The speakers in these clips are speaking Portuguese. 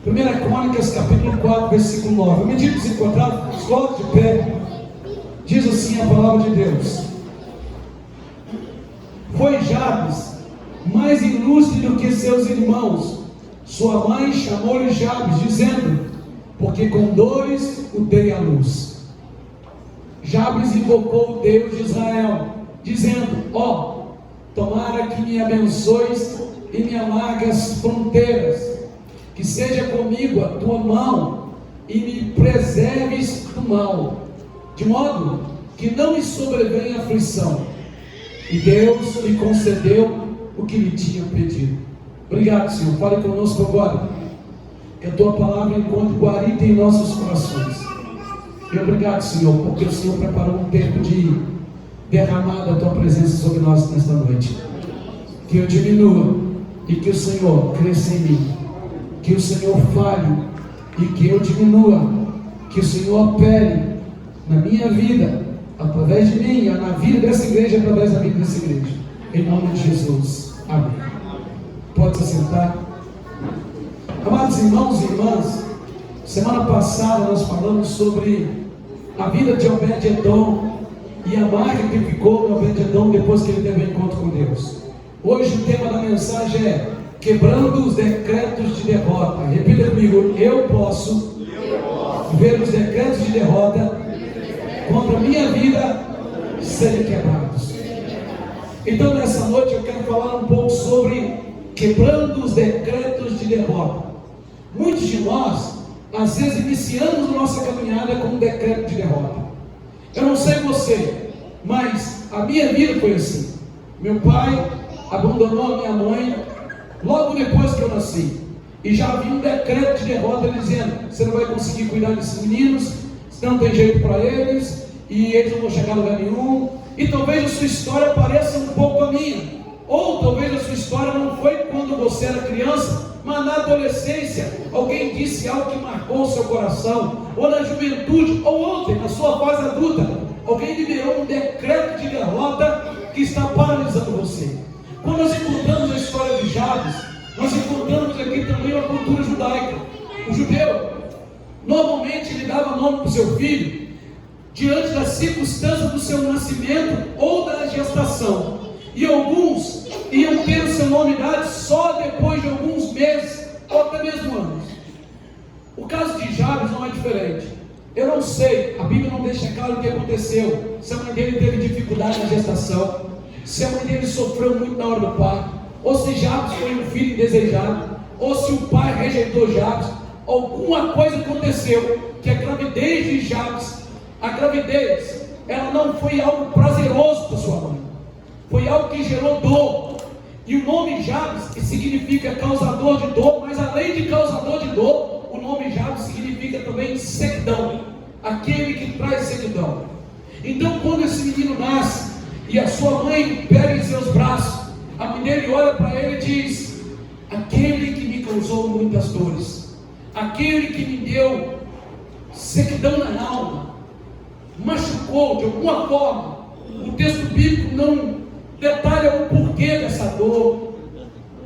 1 Crônicas, capítulo 4, versículo 9. À medida que se encontrava, coloque de pé. Diz assim a palavra de Deus: foi Jabes mais ilustre do que seus irmãos. Sua mãe chamou-lhe Jabes, dizendo: porque com dores o dei à luz. Jabes invocou o Deus de Israel, dizendo: ó, tomara que me abençoes e me alargas fronteiras, que seja comigo a tua mão e me preserves do mal, de modo que não me sobrevenha aflição. E Deus lhe concedeu o que lhe tinha pedido. Obrigado, Senhor. Fale conosco agora, que a tua palavra encontre guarida em nossos corações. E obrigado, Senhor, porque o Senhor preparou um tempo de derramar da tua presença sobre nós nesta noite. Que eu diminua e que o Senhor cresça em mim. Que o Senhor fale e que eu diminua. Que o Senhor opere na minha vida, através de mim, na vida dessa igreja, através da vida dessa igreja. Em nome de Jesus. Amém. Pode se sentar. Amados irmãos e irmãs, semana passada nós falamos sobre a vida de Obed-Edom e a marca que ficou no Obed-Edom depois que ele teve um encontro com Deus. Hoje o tema da mensagem é quebrando os decretos de derrota. Repita comigo: eu posso ver os decretos de derrota contra a minha vida serem quebrados. Então nessa noite eu quero falar um pouco sobre quebrando os decretos de derrota. Muitos de nós às vezes iniciamos a nossa caminhada com um decreto de derrota. Eu não sei você, mas a minha vida foi assim. Meu pai abandonou a minha mãe logo depois que eu nasci, e já havia um decreto de derrota dizendo: você não vai conseguir cuidar desses meninos, você não tem jeito para eles, e eles não vão chegar a lugar nenhum. E talvez a sua história pareça um pouco a minha, ou talvez a sua história não foi quando você era criança, mas na adolescência alguém disse algo que marcou o seu coração, ou na juventude, ou ontem, na sua fase adulta, alguém liberou um decreto de derrota que está paralisando você. Quando nós encontramos a história de Jabes, nós encontramos aqui também uma cultura judaica. O judeu, normalmente ele dava nome para o seu filho diante das circunstâncias do seu nascimento ou da gestação. E alguns iam ter o seu nome dado só depois de alguns meses ou até mesmo anos. O caso de Jabes não é diferente. Eu não sei, a Bíblia não deixa claro o que aconteceu. Se a mãe dele teve dificuldade na gestação, se a mãe dele sofreu muito na hora do parto, ou se Jabes foi um filho indesejado, ou se o pai rejeitou Jabes. Alguma coisa aconteceu que a gravidez de Jabes, a gravidez, ela não foi algo prazeroso para sua mãe, foi algo que gerou dor. E o nome Jabes, que significa causador de dor, mas além de causador de dor, o nome Jabes significa também sequidão, aquele que traz sequidão. Então quando esse menino nasce e a sua mãe pega em seus braços, a mãe dele olha para ele e diz: aquele que me causou muitas dores, aquele que me deu sequidão na alma, machucou de alguma forma. O texto bíblico não detalha o porquê dessa dor.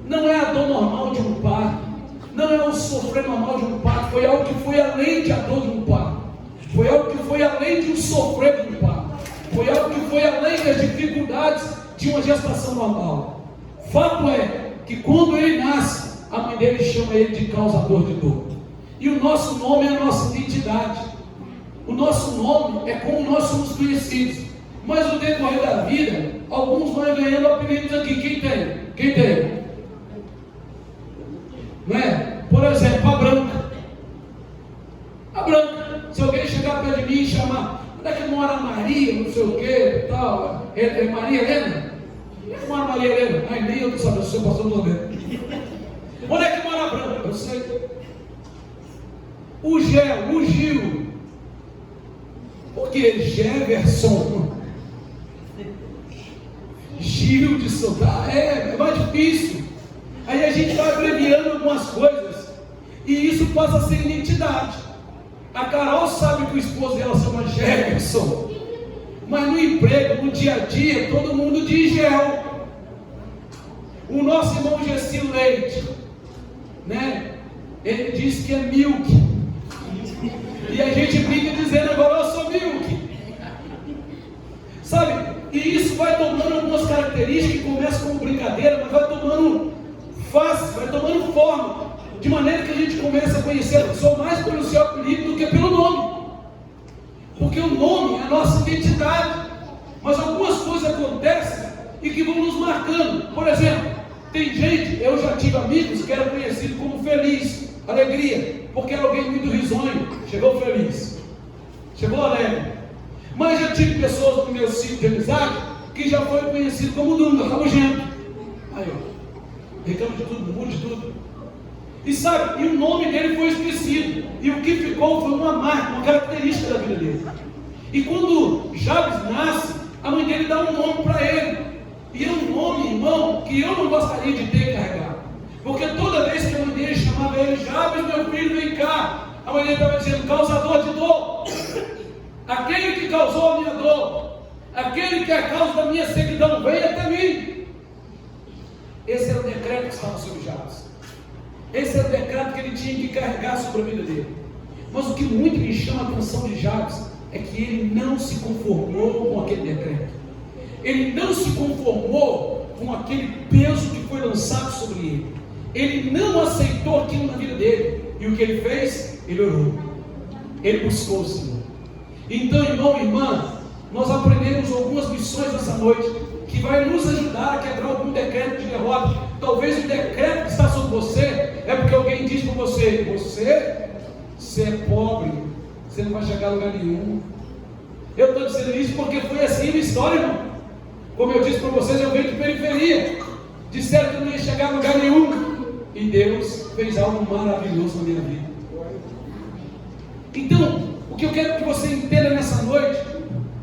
Não é a dor normal de um parto, não é o sofrer normal de um parto, foi algo que foi além de a dor de um parto, foi algo que foi além de um sofrer de um parto, foi algo que foi além das dificuldades de uma gestação normal. Fato é que quando ele nasce, a mãe dele chama ele de causador de dor. E o nosso nome é a nossa identidade. O nosso nome é como nós somos conhecidos. Mas no decorrer da vida, alguns vão ganhando apelidos aqui. Quem tem? Quem tem? Não é? Por exemplo, a Branca. A Branca. Se alguém chegar perto de mim e chamar: onde é que mora a Maria, não sei o que, tal, é Maria Helena? Onde é que mora a Maria Helena? Ai, nem eu não sabia, o seu pastor não sabe. Onde é que mora a Branca? Eu sei. O Gil. Porque Jefferson, Gil de Soldar, é mais difícil. Aí a gente vai abreviando algumas coisas, e isso passa a ser identidade. A Carol sabe que o esposo dela se chama Jefferson, mas no emprego, no dia a dia, todo mundo diz Gel. O nosso irmão Gessil Leite, né? Ele diz que é milk. E a gente brinca dizendo, agora eu sou milk. Sabe? E isso vai tomando algumas características que começam como brincadeira, mas vai tomando face, vai tomando forma. De maneira que a gente começa a conhecer a pessoa mais pelo seu apelido do que pelo nome. Porque o nome é a nossa identidade. Mas algumas coisas acontecem e que vão nos marcando. Por exemplo, tem gente, eu já tive amigos que eram conhecidos como feliz, alegria, porque era alguém muito risonho, chegou feliz, chegou alegre. Mas já tive pessoas no meu ciclo de amizade que já foi conhecido como Dunga, rabugento. Aí ó, reclama de tudo, muda de tudo. E sabe, e o nome dele foi esquecido. E o que ficou foi uma marca, uma característica da vida dele. E quando Jabes nasce, a mãe dele dá um nome para ele. E é um nome, irmão, que eu não gostaria de ter carregado. Porque toda vez que a mãe dele chamava ele, Jabes, meu filho, vem cá, a mãe dele estava dizendo, causador de dor. Aquele que causou a minha dor, aquele que é a causa da minha sequidão, vem até mim. Esse era o decreto que estava sobre Jabes. Esse era o decreto que ele tinha que carregar sobre a vida dele. Mas o que muito me chama a atenção de Jabes é que ele não se conformou com aquele decreto. Ele não se conformou com aquele peso que foi lançado sobre ele. Ele não aceitou aquilo na vida dele. E o que ele fez? Ele orou. Ele buscou o Senhor. Então, irmão e irmã, nós aprendemos algumas lições nessa noite que vai nos ajudar a quebrar algum decreto de derrota. Talvez o decreto que está sobre você é porque alguém diz para você, você é pobre, você não vai chegar a lugar nenhum. Eu estou dizendo isso porque foi assim a minha história, irmão. Como eu disse para vocês, eu venho de periferia. Disseram que eu não ia chegar a lugar nenhum. E Deus fez algo maravilhoso na minha vida. Então, o que eu quero que você entenda nessa noite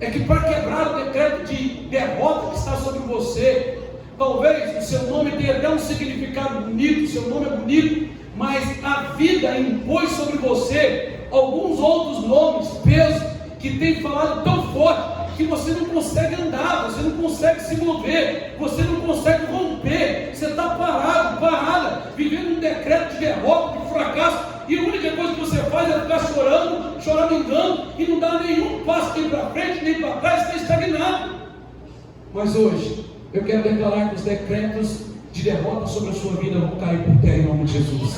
é que para quebrar o decreto de derrota que está sobre você, talvez o seu nome tenha até um significado bonito, o seu nome é bonito, mas a vida impôs sobre você alguns outros nomes, pesos, que tem falado tão forte que você não consegue andar, você não consegue se mover, você não consegue romper, você está parado, parada, vivendo um decreto de derrota, de fracasso, e a única coisa que você faz é ficar chorando, choramingando, e não dá nenhum passo nem para frente, nem para trás, está estagnado. Mas hoje, eu quero declarar que os decretos de derrota sobre a sua vida vão cair por terra em nome de Jesus.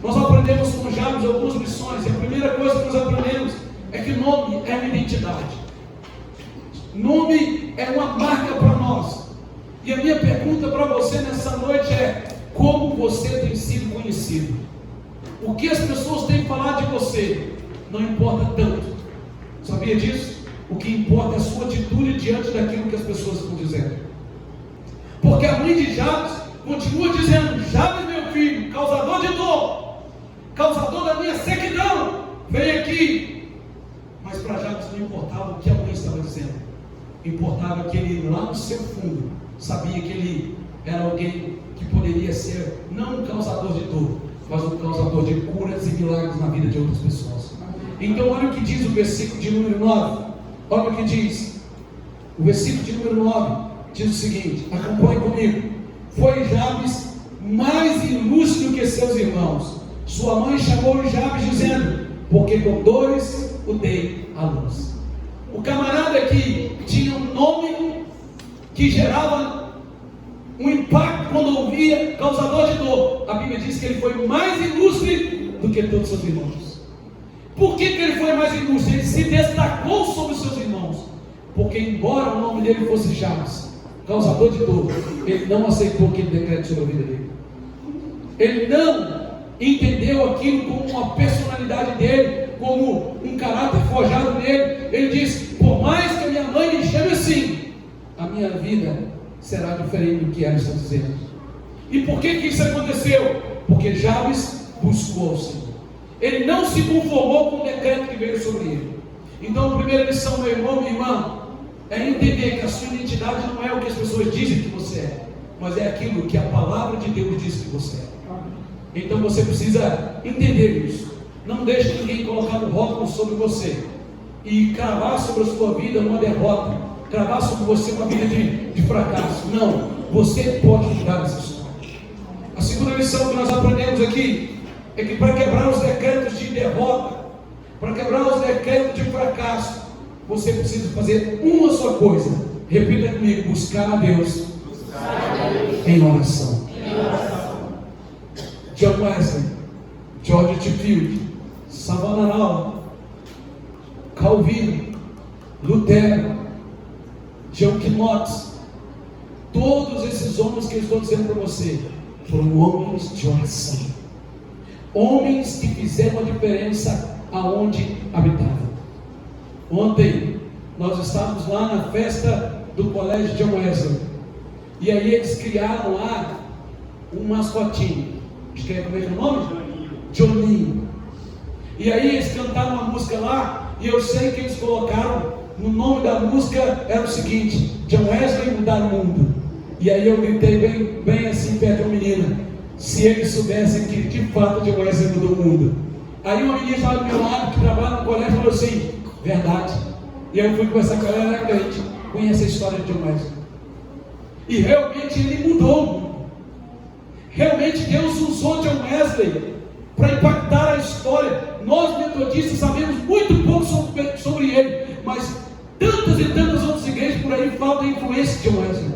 Nós aprendemos com Jabes algumas lições, e a primeira coisa que nós aprendemos é que nome é uma identidade. Nome é uma marca para nós. E a minha pergunta para você nessa noite é: como você tem sido conhecido? O que as pessoas têm falado de você não importa tanto. Sabia disso? O que importa é a sua atitude diante daquilo que as pessoas estão dizendo. Porque a mãe de Jabes continua dizendo: Jabes, meu filho, causador de dor, causador da minha sequidão, vem aqui. Mas para Jabes não importava o que a mãe estava dizendo. Importava que ele, lá no seu fundo, sabia que ele era alguém que poderia ser não um causador de dor, mas um causador de curas e milagres na vida de outras pessoas. Então olha o que diz o versículo de número 9. Olha o que diz o versículo de número 9. Diz o seguinte, acompanhe comigo: foi Jabes mais ilustre do que seus irmãos. Sua mãe chamou Jabes dizendo: porque com dores o dei à luz. O camarada aqui tinha um nome que gerava um impacto quando ouvia, causador de dor. A Bíblia diz que ele foi mais ilustre do que todos os seus irmãos. Por que ele foi mais ilustre? Ele se destacou sobre os seus irmãos. Porque embora o nome dele fosse Jabes, causador de dor, ele não aceitou aquele decreto sobre a vida dele. Ele não entendeu aquilo como uma personalidade dele, como um caráter forjado nele. Ele disse: por mais que a minha mãe me chame assim, a minha vida será diferente do que ela está dizendo. E por que isso aconteceu? Porque Jabes buscou o Senhor. Ele não se conformou com o decreto que veio sobre ele. Então a primeira lição, meu irmão, minha irmã, é entender que a sua identidade não é o que as pessoas dizem que você é, mas é aquilo que a palavra de Deus diz que você é. Então você precisa entender isso. Não deixe ninguém colocar um rótulo sobre você e cravar sobre a sua vida uma derrota, cravar sobre você uma vida de fracasso. Não, você pode mudar essa história. A segunda lição que nós aprendemos aqui é que para quebrar os decretos de derrota, para quebrar os decretos de fracasso, você precisa fazer uma só coisa. Repita comigo: buscar a Deus em oração. John Wesley, George Whitefield, Savonarola, Calvino, Lutero, John Knox, todos esses homens que eu estou dizendo para você foram homens de oração, homens que fizeram a diferença aonde habitavam. Ontem nós estávamos lá na festa do colégio John Wesley, e aí eles criaram lá um mascotinho. Como é que é o nome? Joninho. E aí eles cantaram uma música lá, e eu sei que eles colocaram no nome da música, era o seguinte: John Wesley mudar o mundo. E aí eu gritei bem assim perto de uma menina: se eles soubessem que de fato John Wesley mudou o mundo. Aí uma menina estava do meu lado, que trabalha no colégio, falou assim: verdade. E eu fui conversar com ela, a gente conhece a história de John Wesley. E realmente ele mudou o mundo. Realmente Deus usou John Wesley para impactar a história. Nós metodistas sabemos muito pouco sobre ele, mas tantas e tantas outras igrejas por aí falam da influência de John Wesley.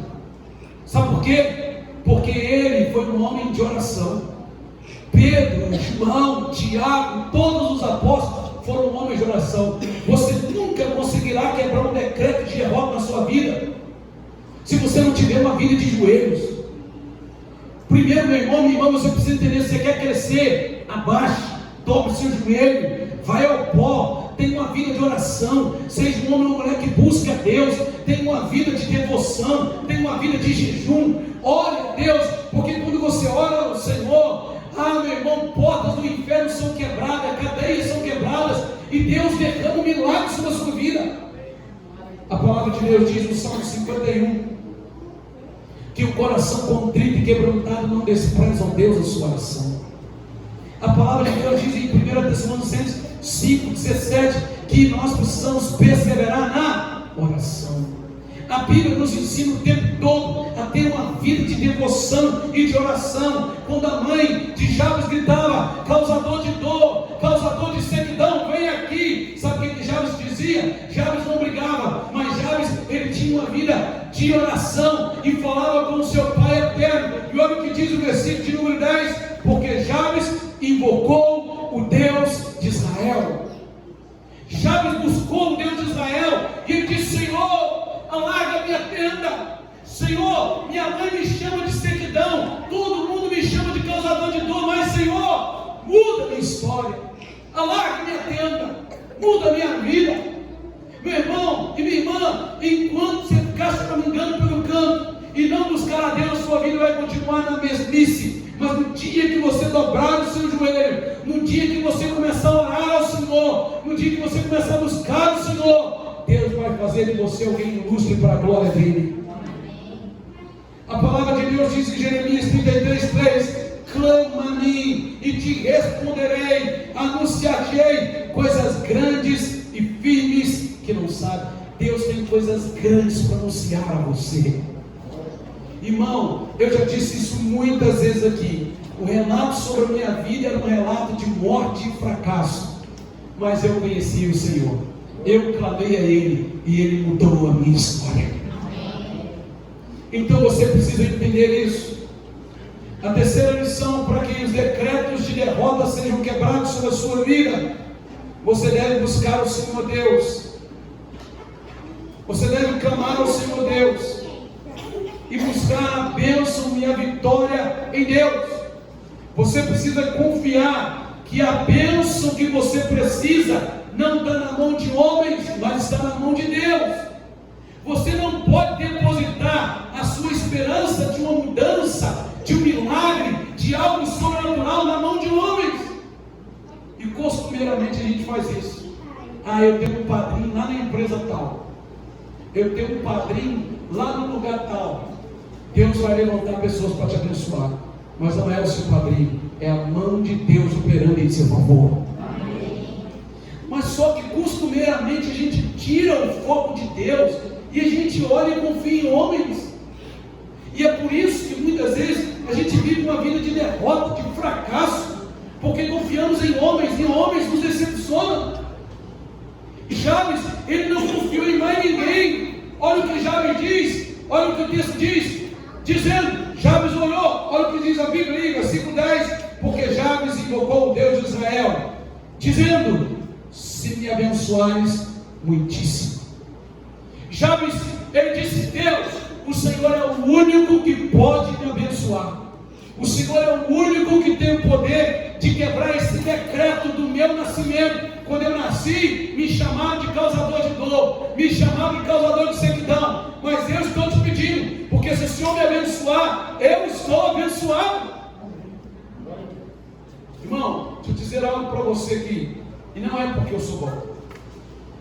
Sabe por quê? Porque ele foi um homem de oração. Pedro, João, Tiago, todos os apóstolos foram homens de oração. Você nunca conseguirá quebrar um decreto de derrota na sua vida se você não tiver uma vida de joelhos. Primeiro, meu irmão, minha irmã, você precisa entender: se você quer crescer, abaixe, dobre o seu joelho, vai ao pó, tenha uma vida de oração, seja um homem ou uma mulher que busca Deus, tenha uma vida de devoção, tenha uma vida de jejum, ore a Deus, porque quando você ora ao Senhor, meu irmão, portas do inferno são quebradas, cadeias são quebradas, e Deus derrama um milagre sobre a sua vida. A palavra de Deus diz no Salmo 51, que o coração contrito e quebrantado não desprezam Deus a sua oração. A palavra de Deus diz em 1 Tessalonicenses 5,17 que nós precisamos perseverar na oração. A Bíblia nos ensina o tempo todo a ter uma vida de devoção e de oração. Quando a mãe de Jabes gritava: causador de dor, causador de sequidão, vem aqui. Sabe o que Jabes dizia? Jabes não brigava, mas Jabes, ele tinha uma vida de oração e falava com o seu Pai eterno. E olha o que diz o versículo de número 10: porque Jabes invocou o Deus de Israel. Jabes buscou o Deus de Israel e ele disse: Senhor, alarga minha tenda. Senhor, minha mãe me chama de sequidão, todo mundo me chama de causador de dor, mas Senhor, muda minha história, alarga minha tenda, muda minha vida. Meu irmão e minha irmã, enquanto você ficar se caminhando pelo canto e não buscar a Deus, sua vida vai continuar na mesmice. Mas no dia que você dobrar o seu joelho, no dia que você começar a orar ao Senhor, no dia que você começar a buscar o Senhor, Deus vai fazer de você alguém ilustre para a glória dele. A palavra de Deus diz em Jeremias 33,3: clama a mim e te responderei, anunciar-te-ei coisas grandes e firmes que não sabe. Deus tem coisas grandes para anunciar a você. Irmão, eu já disse isso muitas vezes aqui. O relato sobre a minha vida era um relato de morte e fracasso, mas eu conheci o Senhor, eu clamei a Ele e Ele mudou a minha história. Então você precisa entender isso. A terceira lição, para que os decretos de derrota sejam quebrados sobre a sua vida, você deve buscar o Senhor Deus. Você deve clamar ao Senhor Deus e buscar a bênção e a vitória em Deus. Você precisa confiar que a bênção que você precisa não está na mão de homens, mas está na mão de Deus. Você não pode depositar a sua esperança de uma mudança, de um milagre, de algo sobrenatural na mão de homens. E costumeiramente a gente faz isso. Eu tenho um padrinho lá na empresa tal, eu tenho um padrinho lá no lugar tal. Deus vai levantar pessoas para te abençoar, mas não é o seu padrinho, é a mão de Deus operando em seu favor. Mas só que costumeiramente a gente tira o foco de Deus e a gente olha e confia em homens. E é por isso que muitas vezes a gente vive uma vida de derrota, de fracasso, porque confiamos em homens nos decepcionam. Jabes, ele não confiou em mais ninguém. Olha o que Jabes diz, olha o que o texto diz, dizendo, Jabes olhou, olha o que diz a Bíblia aí, versículo 10, porque Jabes invocou o Deus de Israel, dizendo, se me abençoares muitíssimo. Jabes, ele disse, Deus, o Senhor é o único que pode me abençoar. O Senhor é o único que tem o poder de quebrar esse decreto do meu nascimento. Quando eu nasci, me chamaram de causador de dor, me chamaram de causador de sequidão. Mas eu estou te pedindo, porque se o Senhor me abençoar, eu estou abençoado. Irmão, deixa eu dizer algo para você aqui. E não é porque eu sou bom.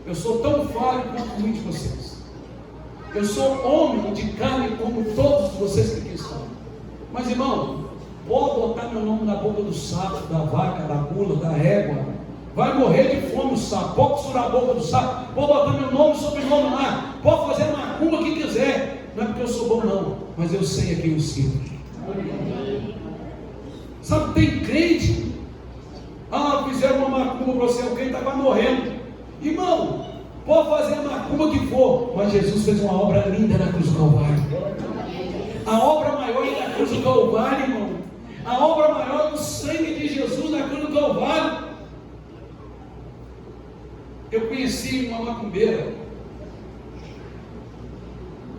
Eu sou tão falho quanto muitos de vocês. Eu sou homem de carne como todos vocês que aqui estão. Mas irmão, pode botar meu nome na boca do sapo, da vaca, da mula, da égua. Vai morrer de fome o sapo. Pode costurar a boca do sapo. Pode botar meu nome e sobrenome lá. Pode fazer a macumba que quiser. Não é porque eu sou bom não, mas eu sei a quem eu sirvo. Sabe, tem crente. Fizeram uma macumba para você, o crente estava morrendo. Irmão, pode fazer a macumba que for, mas Jesus fez uma obra linda na cruz do Calvário. A obra maior é na cruz do Calvário, irmão. A obra maior do sangue de Jesus na cruz do Calvário. Eu conheci uma macumbeira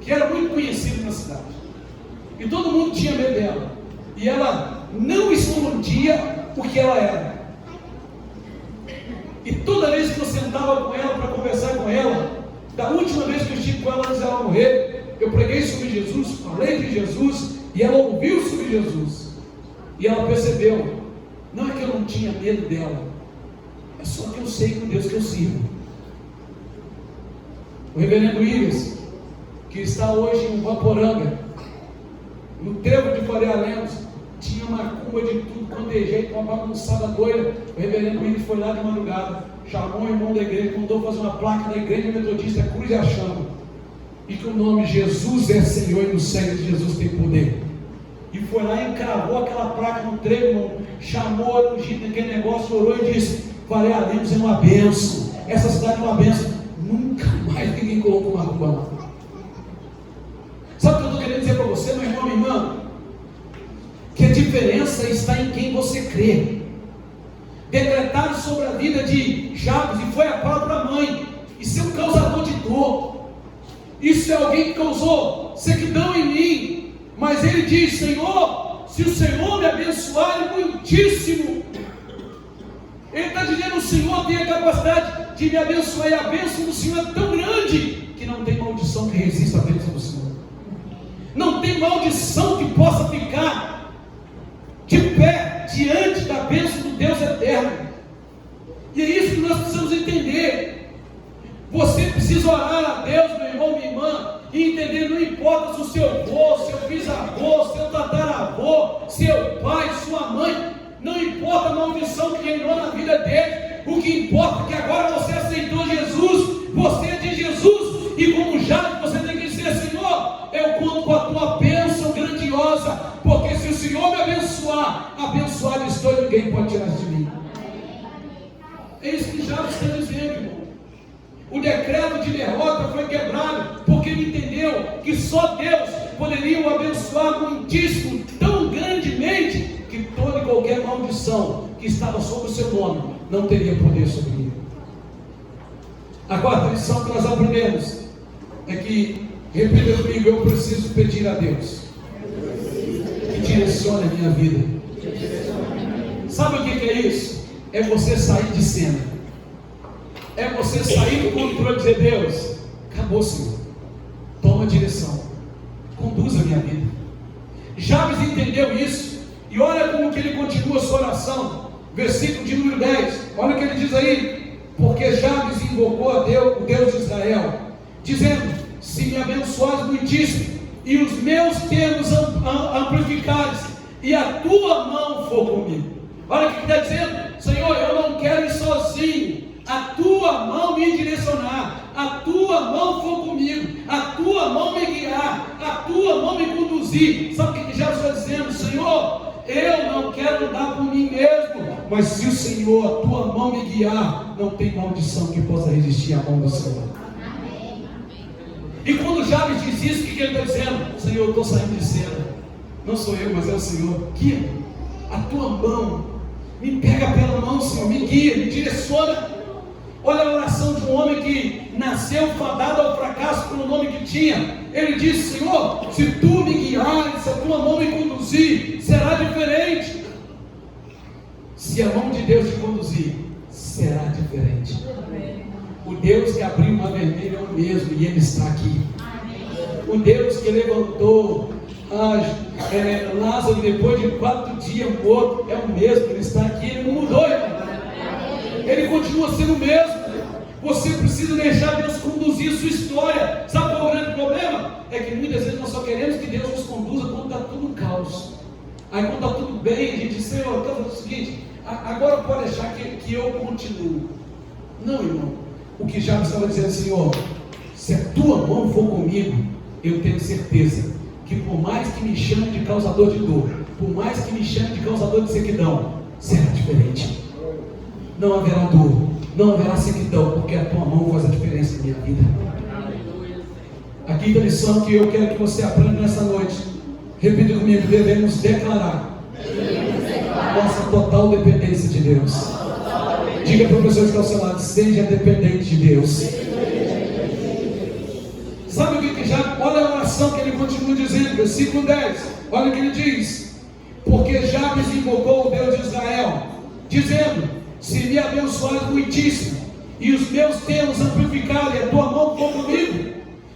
que era muito conhecida na cidade, e todo mundo tinha medo dela, e ela não escondia o que ela era. E toda vez que eu sentava com ela para conversar com ela, da última vez que eu estive com ela antes dela morrer, eu preguei sobre Jesus, falei de Jesus, e ela ouviu sobre Jesus, e ela percebeu, não é que eu não tinha medo dela, é só que eu sei com Deus que eu sirvo. O reverendo Ives, que está hoje em Vaporanga, no trevo de Faria Lemos, tinha macumba de tudo quanto é jeito, uma bagunçada doida. O reverendo Ives foi lá de madrugada, chamou o irmão da igreja, mandou fazer uma placa da igreja metodista Cruz e a Chama, e que o nome Jesus é Senhor, e no sangue de Jesus tem poder. E foi lá e encravou aquela placa no trevo, irmão, chamou no jeito daquele negócio, orou e disse, Faria Lemos é uma benção, essa cidade é uma benção. Nunca mais ninguém colocou macumba lá. Sabe o que eu estou querendo dizer para você, meu irmão, minha irmã? Que a diferença está em quem você crê. Decretado sobre a vida de Jabes, e foi a própria mãe, isso é um causador de dor, isso é alguém que causou sequidão em mim, mas ele diz, Senhor, se o Senhor me abençoar muitíssimo, ele está dizendo, o Senhor tem a capacidade de me abençoar, e a bênção do Senhor é tão grande, que não tem maldição que resista à bênção do Senhor. Não tem maldição que possa ficar de pé diante da bênção do Deus eterno. E é isso que nós precisamos entender. Você precisa orar a Deus, meu irmão, minha irmã, e entender, não importa se o seu avô, seu bisavô, seu tataravô, seu pai, sua mãe, não importa a maldição que reinou na vida dele. O que importa é que agora você aceitou Jesus, você é de Jesus, e como já você tem que dizer, Senhor, eu conto com a tua bênção grandiosa, porque se o Senhor me abençoar, abençoado estou e ninguém pode tirar de mim. É isso que Jabes está dizendo, irmão. O decreto de derrota foi quebrado, porque ele entendeu que só Deus poderia o abençoar muitíssimo, tão grandemente, que toda e qualquer maldição que estava sobre o seu nome não teria poder sobre ele. A quarta lição que nós aprendemos é que, repita comigo, eu preciso pedir a Deus que direcione a minha vida. Sabe o que é isso? É você sair de cena, é você sair do controle e dizer, Deus, acabou, Senhor, toma a direção, conduza a minha vida. Jabes entendeu isso, e olha como que ele continua a sua oração, versículo de número 10, olha o que ele diz aí, porque Jabes invocou a Deus, o Deus de Israel, dizendo, se me abençoares muitíssimo, e os meus termos amplificares, e a tua mão for comigo. Olha o que ele está dizendo, Senhor, eu não quero ir sozinho, a tua mão me direcionar, a tua mão for comigo, a tua mão me guiar, a tua mão me conduzir. Sabe o que Jabes está dizendo? Senhor, eu não quero andar por mim mesmo, mas se o Senhor, a tua mão me guiar, não tem maldição que possa resistir à mão do Senhor. E quando Jabes diz isso, o que ele está dizendo? Senhor, eu estou saindo de cena. Não sou eu, mas é o Senhor. Guia a tua mão, me pega pela mão, Senhor, me guia, me direciona. Olha a oração de um homem que nasceu fadado ao fracasso pelo nome que tinha. Ele disse: Senhor, se tu me guiares, se a tua mão me conduzir, será diferente. Se a mão de Deus te conduzir, será diferente. O Deus que abriu o mar vermelho é o mesmo, e Ele está aqui. O Deus que levantou Lázaro depois de 4 dias morto é o mesmo. Ele está aqui, Ele não mudou, irmão. Ele continua sendo o mesmo. Você precisa deixar Deus conduzir a sua história. Sabe qual é o grande problema? É que muitas vezes nós só queremos que Deus nos conduza quando está tudo um caos. Aí quando está tudo bem, a gente diz: Senhor, eu estou fazendo o seguinte, agora pode deixar que eu continuo. Não, irmão. O que Jabes estava dizendo: Senhor, se a tua mão for comigo, eu tenho certeza que por mais que me chame de causador de dor, por mais que me chame de causador de sequidão, será diferente. Não haverá dor, não haverá sequidão, porque a tua mão faz a diferença na minha vida. A quinta lição que eu quero que você aprenda nessa noite, repita comigo: devemos declarar nossa total dependência de Deus. Diga para o professor que está ao seu lado: seja dependente de Deus. Sabe o que já? Olha a oração que ele continua dizendo, versículo 10. Olha o que ele diz: porque Jabes invocou o Deus de Israel, dizendo: se me abençoares muitíssimo, e os meus termos amplificarem, a tua mão for comigo,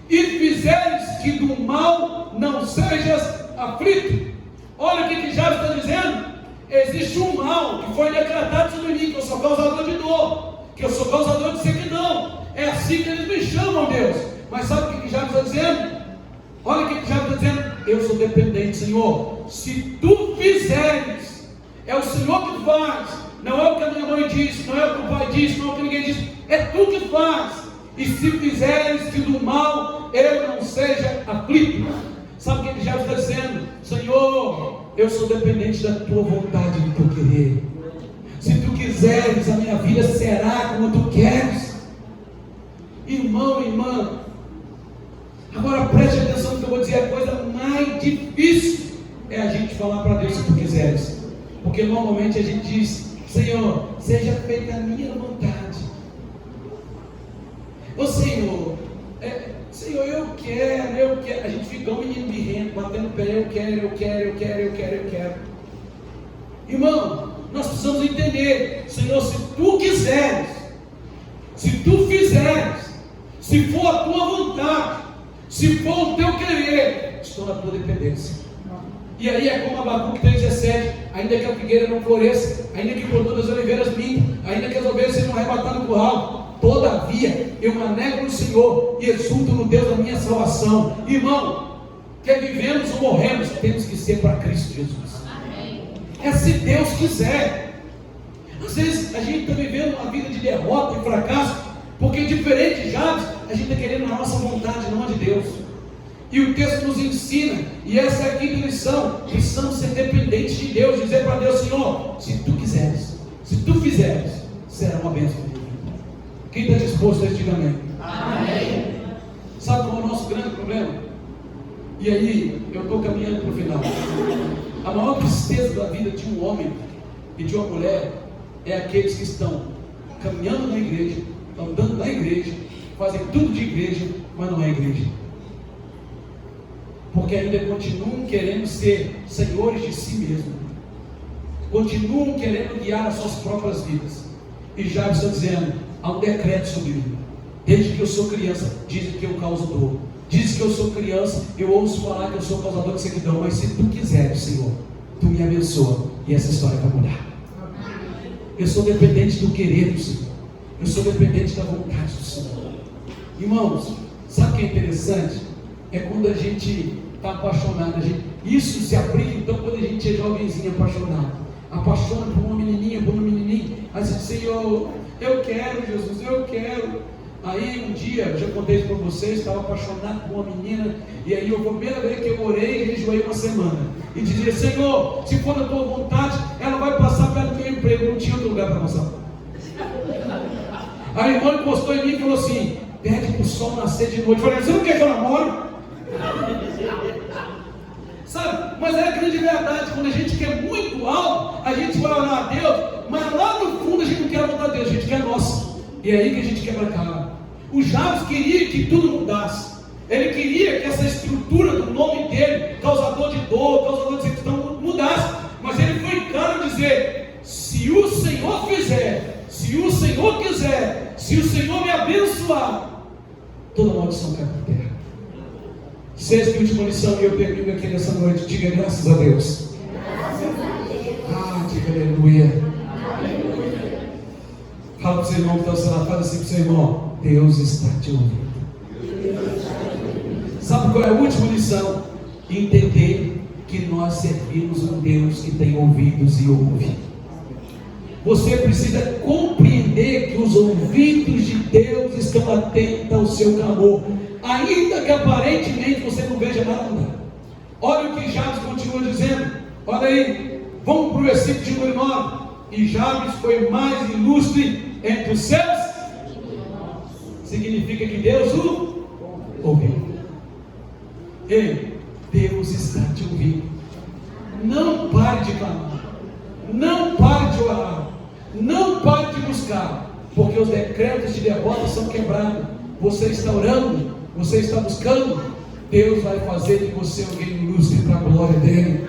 e fizeres que do mal não sejas aflito. Olha o que Jabes está dizendo: existe um mal que foi decretado sobre mim, que eu sou causador de dor, que eu sou causador de sequidão. É assim que eles me chamam, Deus. Mas sabe o que Jabes está dizendo? Olha o que Jabes está dizendo: eu sou dependente, Senhor. Se tu fizeres, é o Senhor que faz. Não é o que a minha mãe disse, não é o que o pai disse, não é o que ninguém disse. É tu que faz. E se fizeres que do mal eu não seja aflito. Sabe o que Jabes está dizendo? Senhor, eu sou dependente da tua vontade, do teu querer. Se tu quiseres, a minha vida será como tu queres. Irmão, irmã, agora preste atenção no que eu vou dizer. A coisa mais difícil é a gente falar para Deus: se tu quiseres. Porque normalmente a gente diz: Senhor, seja feita a minha vontade. Ô Senhor, Senhor, eu quero. A gente fica um menino birrento, batendo o pé: eu quero. Irmão, nós precisamos entender: Senhor, se tu quiseres, se tu fizeres, se for a tua vontade, se for o teu querer, estou na tua dependência. E aí é como Abacuque 3,17: ainda que a figueira não floresça, ainda que por todas as oliveiras mintam, ainda que as ovelhas sejam arrebatadas no curral, todavia eu me alegro no Senhor e exulto no Deus da minha salvação. Irmão, quer vivemos ou morremos, temos que ser para Cristo Jesus. Amém. É se Deus quiser. Às vezes a gente está vivendo uma vida de derrota e fracasso, porque diferente de Jabes, a gente está querendo a nossa vontade, não a de Deus. E o texto nos ensina, e essa é a quinta lição: precisamos ser dependentes de Deus, dizer para Deus: Senhor, se tu quiseres, se tu fizeres, será uma bênção para mim. Quem está disposto a este amém? Amém. Sabe qual é o nosso grande problema? E aí, eu estou caminhando para o final. A maior tristeza da vida de um homem e de uma mulher é aqueles que estão caminhando na igreja, andando na igreja, fazem tudo de igreja, mas não é igreja. Porque ainda continuam querendo ser senhores de si mesmos, continuam querendo guiar as suas próprias vidas. E Jabes está dizendo: há um decreto sobre mim. Desde que eu sou criança, dizem que eu causo dor. Dizem que eu sou criança, eu ouço falar que eu sou causador de sequidão. Mas se tu quiseres, Senhor, tu me abençoa, e essa história vai mudar. Eu sou dependente do querer do Senhor, eu sou dependente da vontade do Senhor. Irmãos, sabe o que é interessante? É quando a gente está apaixonado. Isso se aplica então quando a gente é jovenzinho apaixonado. Apaixona por uma menininha, por um menininho. Aí você diz: Senhor, eu quero, Jesus, eu quero. Aí um dia, eu já contei isso para vocês, estava apaixonado por uma menina. E aí a primeira vez que eu orei, jejuei uma semana. E dizia: Senhor, se for da tua vontade, ela vai passar perto do meu emprego, não tinha outro lugar para almoçar. A irmã encostou em mim e falou assim: pede para o sol nascer de noite. Eu falei: você não quer que eu namoro? Sabe, mas é a grande verdade. Quando a gente quer muito algo, a gente vai orar a Deus, mas lá no fundo a gente não quer a vontade de Deus, a gente quer a nossa. E é aí que a gente quebra a cara. O Jabes queria que tudo mudasse. Ele queria que essa estrutura do nome dele, causador de dor, causador de servidão, mudasse. Mas ele foi claro em dizer: se o Senhor fizer, se o Senhor quiser, se o Senhor me abençoar, toda maldição cai por terra. Sexta e última lição, e eu termino aqui nessa noite. Diga graças a Deus. Ah, diga aleluia. Fala para o seu irmão que está ao seu lado, fala assim para o seu irmão: Deus está te ouvindo. Sabe qual é a última lição? Entender que nós servimos um Deus que tem ouvidos e ouve. Você precisa compreender que os ouvidos de Deus estão atentos ao seu clamor, ainda que aparentemente você não veja nada mudar. Olha o que Jabes continua dizendo. Olha aí, vamos para o versículo de número 9. E Jabes foi mais ilustre entre os seus. Significa que Deus o ouviu. Ei, Deus está te ouvindo. Não pare de clamar, não pare de orar, não pare de buscar, porque os decretos de derrota são quebrados. Você está orando, você está buscando, Deus vai fazer de você alguém ilustre para a glória dele.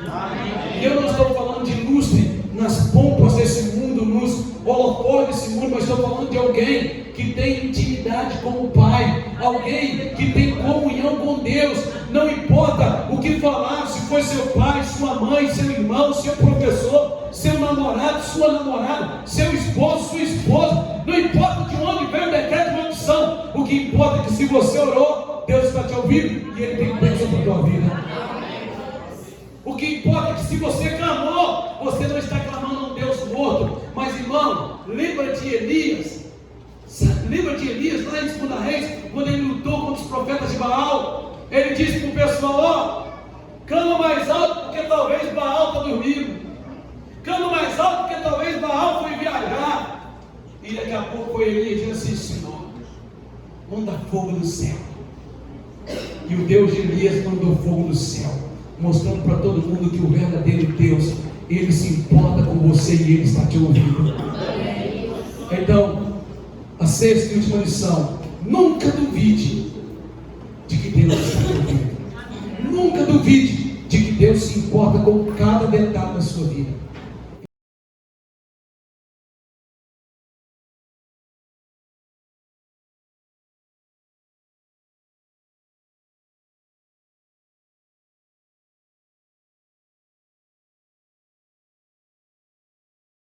E eu não estou falando de ilustre nas pompas desse mundo, nos holofotes desse mundo, mas estou falando de alguém que tem intimidade com o Pai, alguém que tem comunhão com Deus. Não importa o que falar, se foi seu pai, sua mãe, seu irmão, seu professor, seu namorado, sua namorada, seu esposo, sua esposa, não importa de onde vem o decreto de maldição, o que importa é que se você orou, Deus está te ouvindo e Ele tem bênção para a tua vida. O que importa é que se você clamou, você não está clamando a um Deus morto. Mas irmão, lembra de Elias? Lembra de Elias lá em 2 Reis, quando ele lutou contra os profetas de Baal? Ele disse para o pessoal: ó, clama mais alto porque talvez Baal está dormindo, clama mais alto porque talvez Baal foi viajar. E daqui a pouco foi Elias e disse assim: Senhor, manda fogo do céu. E o Deus de Elias mandou fogo do céu, mostrando para todo mundo que o verdadeiro Deus, Ele se importa com você e Ele está te ouvindo. Então, a sexta e última lição: nunca duvide de que Deus está te ouvindo. Nunca duvide de que Deus se importa com cada detalhe da sua vida.